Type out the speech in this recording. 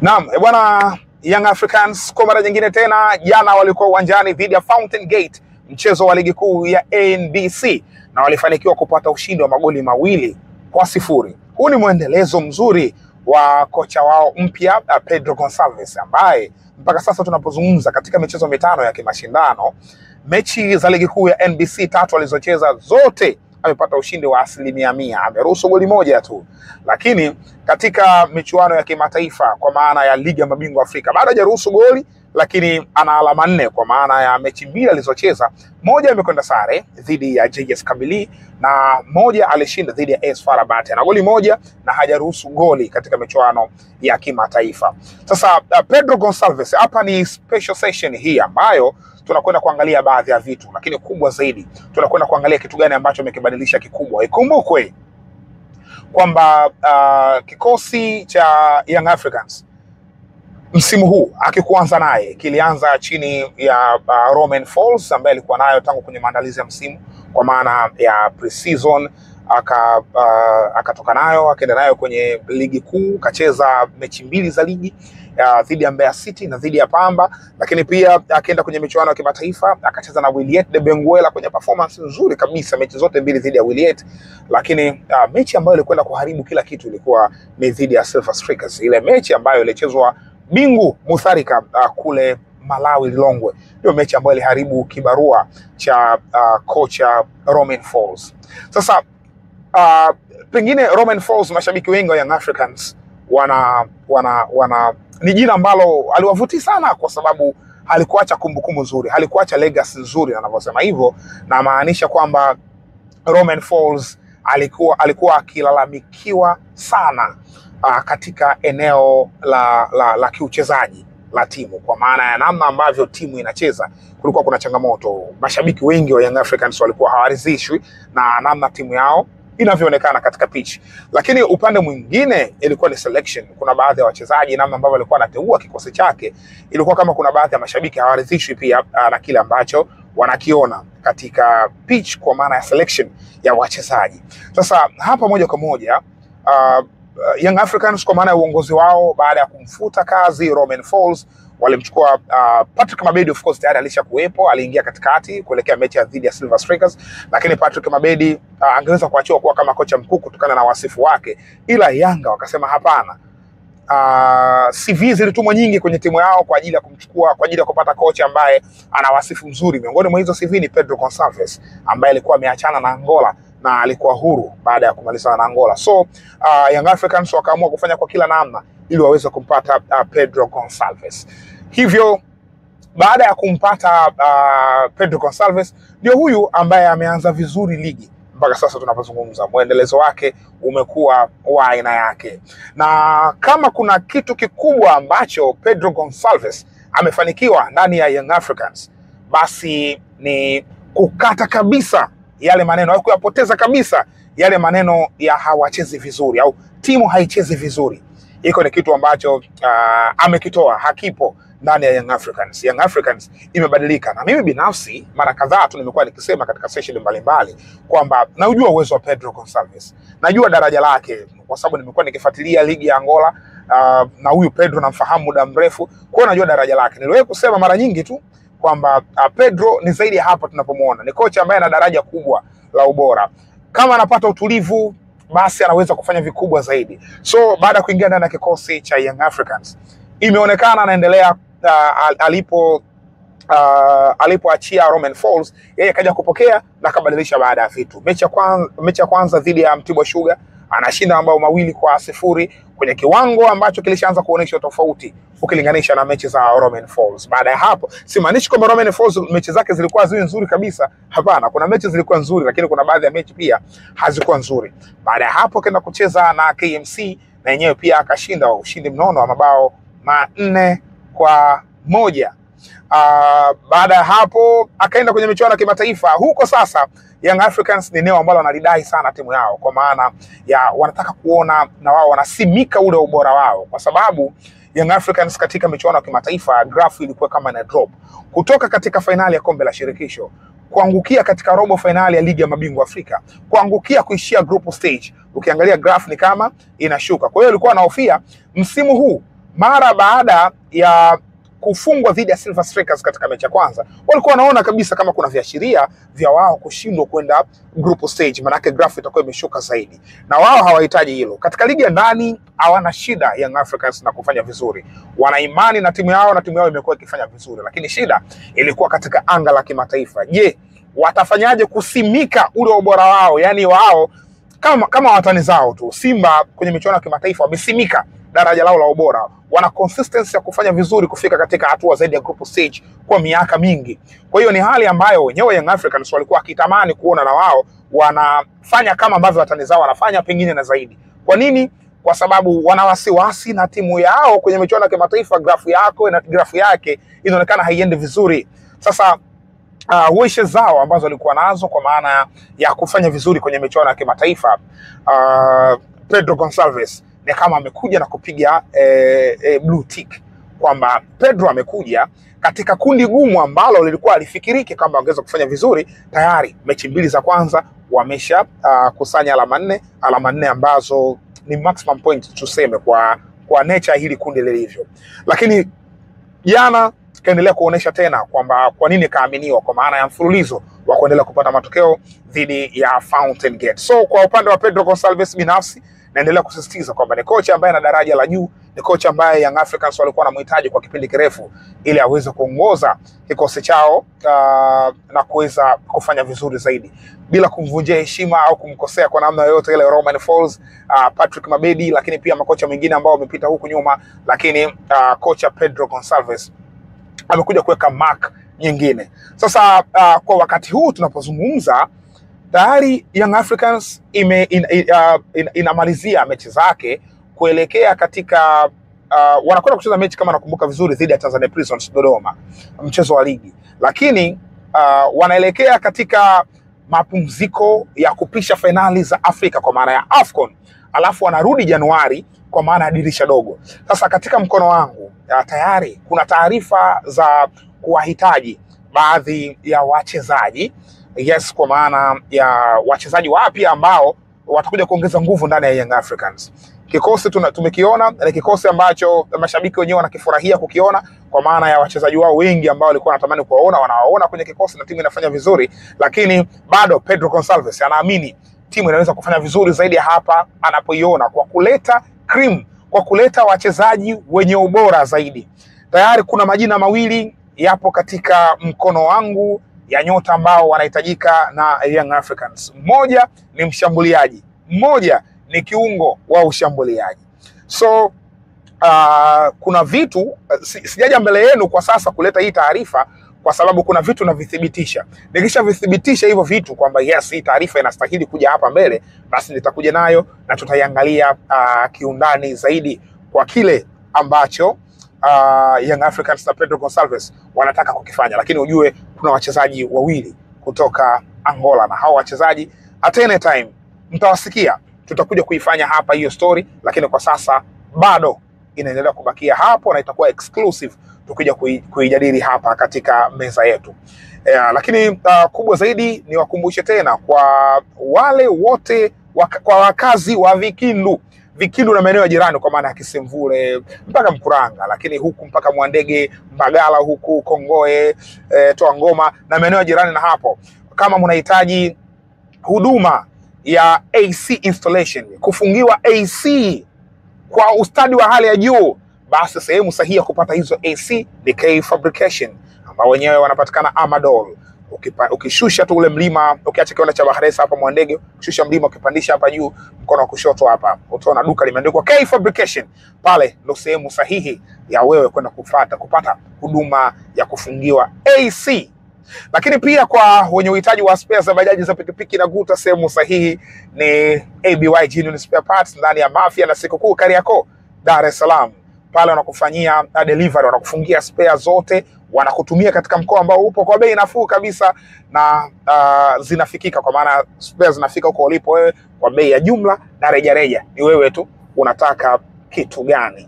Naam, bwana, Young Africans kwa mara nyingine tena jana walikuwa uwanjani dhidi ya Fountain Gate, mchezo wa ligi kuu ya NBC, na walifanikiwa kupata ushindi wa magoli 2-0. Huu ni mwendelezo mzuri wa kocha wao mpya Pedro Gonçalves, ambaye mpaka sasa tunapozungumza katika michezo 5 ya kimashindano, mechi za ligi kuu ya NBC 3 alizocheza zote amepata ushindi wa 100%. Ameruhusu goli moja tu, lakini katika michuano ya kimataifa kwa maana ya ligi ya mabingwa Afrika bado hajaruhusu goli, lakini ana alama 4 kwa maana ya mechi 2 alizocheza. Moja imekwenda sare dhidi ya JS Kabylie na moja alishinda dhidi ya AS FAR Rabat. Ana goli moja na hajaruhusu goli katika michuano ya kimataifa. Sasa Pedro Gonçalves, hapa ni special session hii ambayo tunakwenda kuangalia baadhi ya vitu, lakini kubwa zaidi tunakwenda kuangalia kitu gani ambacho amekibadilisha kikubwa. Ikumbukwe kwamba kikosi cha Young Africans msimu huu akikuanza naye kilianza chini ya Romain Folz ambaye alikuwa nayo tangu kwenye maandalizi ya msimu kwa maana ya pre-season, akatoka nayo akaenda nayo kwenye ligi kuu, kacheza mechi 2 za ligi dhidi ya Mbeya City na dhidi ya Pamba, lakini pia akaenda kwenye michuano ya kimataifa akacheza na Wiliete de Benguela kwenye performance nzuri kabisa mechi zote 2 dhidi ya Wiliete. Lakini mechi ambayo ilikwenda kuharibu kila kitu ilikuwa ni dhidi ya Silver Strikers, ile mechi ambayo ilichezwa Bingu Mutharika kule Malawi Lilongwe. Ndio mechi ambayo iliharibu kibarua cha kocha Romain Folz. Sasa pengine Romain Folz, mashabiki wengi wa Young Africans wana ni jina ambalo aliwavutia sana kwa sababu halikuacha kumbukumbu nzuri, halikuacha legacy nzuri, na ninavyosema hivyo na maanisha kwamba Romain Folz alikuwa akilalamikiwa sana katika eneo la kiuchezaji la timu, kwa maana ya namna ambavyo timu inacheza kulikuwa kuna changamoto. Mashabiki wengi wa Young Africans walikuwa hawaridhishwi na namna timu yao inavyoonekana katika pitch. Lakini upande mwingine ilikuwa ni selection. Kuna baadhi ya wachezaji namna ambavyo walikuwa anateua kikosi chake, ilikuwa kama kuna baadhi ya mashabiki hawaridhishwi pia na kile ambacho wanakiona katika pitch kwa maana ya selection ya wachezaji. Sasa hapa moja kwa moja Young Africans kwa maana ya uongozi wao, baada ya kumfuta kazi Romain Folz, walimchukua Patrick Mabedi. Of course tayari alishakuwepo, aliingia katikati kuelekea mechi ya dhidi ya Silver Strikers, lakini Patrick Mabedi angeweza kuachiwa kuwa kama kocha mkuu kutokana na wasifu wake, ila Yanga wakasema hapana. CV zilitumwa nyingi kwenye timu yao kwa ajili ya kumchukua, kwa ajili ya kupata kocha ambaye ana wasifu mzuri. Miongoni mwa hizo CV ni Pedro Gonçalves ambaye alikuwa ameachana na Angola na alikuwa huru baada ya kumalizana na Angola. So Young Africans wakaamua kufanya kwa kila namna ili waweze kumpata Pedro Gonçalves. Hivyo baada ya kumpata Pedro Gonçalves, ndio huyu ambaye ameanza vizuri ligi mpaka sasa tunapozungumza. Muendelezo wake umekuwa wa aina yake, na kama kuna kitu kikubwa ambacho Pedro Gonçalves amefanikiwa ndani ya Young Africans, basi ni kukata kabisa yale maneno au kuyapoteza kabisa yale maneno ya hawachezi vizuri au timu haichezi vizuri. Iko ni kitu ambacho amekitoa, hakipo ndani ya Young Africans. Young Africans imebadilika, na mimi binafsi mara kadhaa tu nimekuwa nikisema katika session mbalimbali kwamba najua uwezo wa Pedro Gonçalves, najua daraja lake kwa sababu nimekuwa nikifuatilia ligi ya Angola na huyu Pedro namfahamu muda mrefu, kwa najua daraja lake. Niliwahi kusema mara nyingi tu kwamba Pedro ni zaidi ya hapa tunapomuona, ni kocha ambaye ana daraja kubwa la ubora. Kama anapata utulivu, basi anaweza kufanya vikubwa zaidi. So baada ya kuingia ndani ya kikosi cha Young Africans, imeonekana anaendelea alipoachia Romain Folz, yeye kaja kupokea na kabadilisha baada ya vitu. Mechi ya kwanza dhidi ya Mtibwa Sugar anashinda mabao 2-0 kwenye kiwango ambacho kilishaanza kuonesha tofauti ukilinganisha na mechi za Romain Folz. Baada ya hapo, simaanishi kwamba Romain Folz mechi zake zilikuwa nzuri kabisa, hapana. Kuna mechi zilikuwa nzuri, lakini kuna baadhi ya mechi pia hazikuwa nzuri. Baada ya hapo akaenda kucheza na KMC na yenyewe pia akashinda ushindi mnono wa mabao 4-1. Baada ya hapo akaenda kwenye michuano ya kimataifa. Huko sasa Young Africans ni eneo ambalo wanalidai sana timu yao, kwa maana ya wanataka kuona na wao wanasimika ule ubora wao, kwa sababu Young Africans katika michuano ya kimataifa graph ilikuwa kama na drop kutoka katika fainali ya kombe la shirikisho kuangukia katika robo finali ya ligi ya mabingwa Afrika, kuangukia kuishia group stage. Ukiangalia graph ni kama inashuka. Kwa hiyo alikuwa anahofia msimu huu mara baada ya kufungwa dhidi ya Silver Strikers katika mechi ya kwanza, walikuwa wanaona kabisa kama kuna viashiria vya wao kushindwa kwenda group stage, manake grafu itakuwa imeshuka zaidi, na wao hawahitaji hilo. Katika ligi ya ndani hawana shida Young Africans na kufanya vizuri, wana imani na timu yao na timu yao imekuwa ikifanya vizuri, lakini shida ilikuwa katika anga la kimataifa. Je, watafanyaje kusimika ule ubora wao? Yani wao kama watani zao tu. Simba kwenye michuano ya kimataifa wamesimika daraja lao la ubora, wana consistency ya kufanya vizuri kufika katika hatua zaidi ya group stage kwa miaka mingi. Kwa hiyo ni hali ambayo wenyewe Young Africans walikuwa wakitamani kuona na wao wanafanya kama ambavyo watani zao wanafanya, pengine na zaidi. Kwa nini? Kwa sababu wana wasiwasi na timu yao kwenye michuano ya kimataifa, grafu yake inaonekana haiendi vizuri. Sasa wishes zao ambazo walikuwa nazo kwa maana ya kufanya vizuri kwenye michuano ya kimataifa, Pedro Gonçalves ni kama amekuja na kupiga blue tick, kwamba Pedro amekuja katika kundi gumu ambalo lilikuwa alifikiriki kwamba wangeweza kufanya vizuri. Tayari mechi mbili za kwanza wamesha kusanya alama nne ambazo ni maximum point tuseme kwa nature hili kundi lilivyo. Lakini jana kaendelea kuonesha tena kwamba kwa nini kaaminiwa, kwa maana ya mfululizo wa kuendelea kupata matokeo dhidi ya Fountain Gate. So kwa upande wa Pedro Gonçalves binafsi naendelea kusisitiza kwamba ni kocha ambaye ana daraja la juu, ni kocha ambaye Young Africans walikuwa wanamhitaji kwa kipindi kirefu ili aweze kuongoza kikosi chao na kuweza kufanya vizuri zaidi bila kumvunjia heshima au kumkosea kwa namna yoyote ile Romain Folz, Patrick Mabedi, lakini pia makocha wengine ambao wamepita huku nyuma. Lakini kocha Pedro Gonçalves amekuja kuweka mark nyingine. Sasa kwa wakati huu tunapozungumza, tayari Young Africans inamalizia mechi zake kuelekea katika wanakwenda kucheza mechi kama nakumbuka vizuri dhidi ya Tanzania Prisons Dodoma, mchezo wa ligi. Lakini wanaelekea katika mapumziko ya kupisha finali za Afrika kwa maana ya AFCON, alafu wanarudi Januari kwa maana ya dirisha dogo. Sasa katika mkono wangu tayari kuna taarifa za kuwahitaji baadhi ya wachezaji, yes, kwa maana ya wachezaji wapya ambao watakuja kuongeza nguvu ndani ya Young Africans. Kikosi tumekiona, ni kikosi ambacho mashabiki wenyewe wanakifurahia kukiona, kwa maana ya wachezaji wao wengi ambao walikuwa wanatamani kuwaona wanawaona kwenye kikosi na timu inafanya vizuri. Lakini bado Pedro Gonçalves anaamini timu inaweza kufanya vizuri zaidi ya hapa anapoiona, kwa kuleta cream, kwa kuleta wachezaji wenye ubora zaidi. Tayari kuna majina mawili yapo katika mkono wangu ya nyota ambao wanahitajika na Young Africans. Mmoja ni mshambuliaji, mmoja ni kiungo wa ushambuliaji. So kuna vitu sijaja mbele yenu kwa sasa kuleta hii taarifa, kwa sababu kuna vitu navithibitisha. Nikisha vithibitisha hivyo vitu kwamba yes, hii taarifa inastahili kuja hapa mbele, basi nitakuja nayo na tutaiangalia kiundani zaidi kwa kile ambacho Young Africans na Pedro Gonçalves wanataka kukifanya. Lakini ujue kuna wachezaji wawili kutoka Angola, na hao wachezaji at any time mtawasikia, tutakuja kuifanya hapa hiyo story, lakini kwa sasa bado inaendelea kubakia hapo na itakuwa exclusive tukija kuijadili hapa katika meza yetu. Lakini kubwa zaidi ni wakumbushe tena kwa wale wote kwa wakazi wa Vikindu na maeneo ya jirani, kwa maana ya Kisemvule mpaka Mkuranga, lakini huku mpaka Mwandege, Mbagala huku Kongoe, Toa Ngoma na maeneo ya jirani. Na hapo kama mnahitaji huduma ya AC installation, kufungiwa AC kwa ustadi wa hali ya juu, basi sehemu sahihi ya kupata hizo AC ni K Fabrication, ambao wenyewe wanapatikana Amadol. Ukishusha tu ule mlima, ukiacha kiwanda cha Bahresa hapa Mwandege, ukishusha mlima ukipandisha hapa juu mkono wa kushoto hapa, utaona duka limeandikwa K Fabrication. Pale ndio sehemu sahihi ya wewe kwenda kupata huduma ya kufungiwa AC. Lakini pia kwa wenye uhitaji wa spare za bajaji za pikipiki na guta, sehemu sahihi ni ABY Genuine Spare Parts ndani ya Mafia na Sikukuu Kariakoo, Dar es Salaam. Pale wanakufanyia delivery, wanakufungia spare zote, wanakutumia katika mkoa ambao upo kwa bei nafuu kabisa, na zinafikika, kwa maana spare zinafika huko ulipo wewe kwa bei ya jumla na rejareja. Ni wewe tu unataka kitu gani.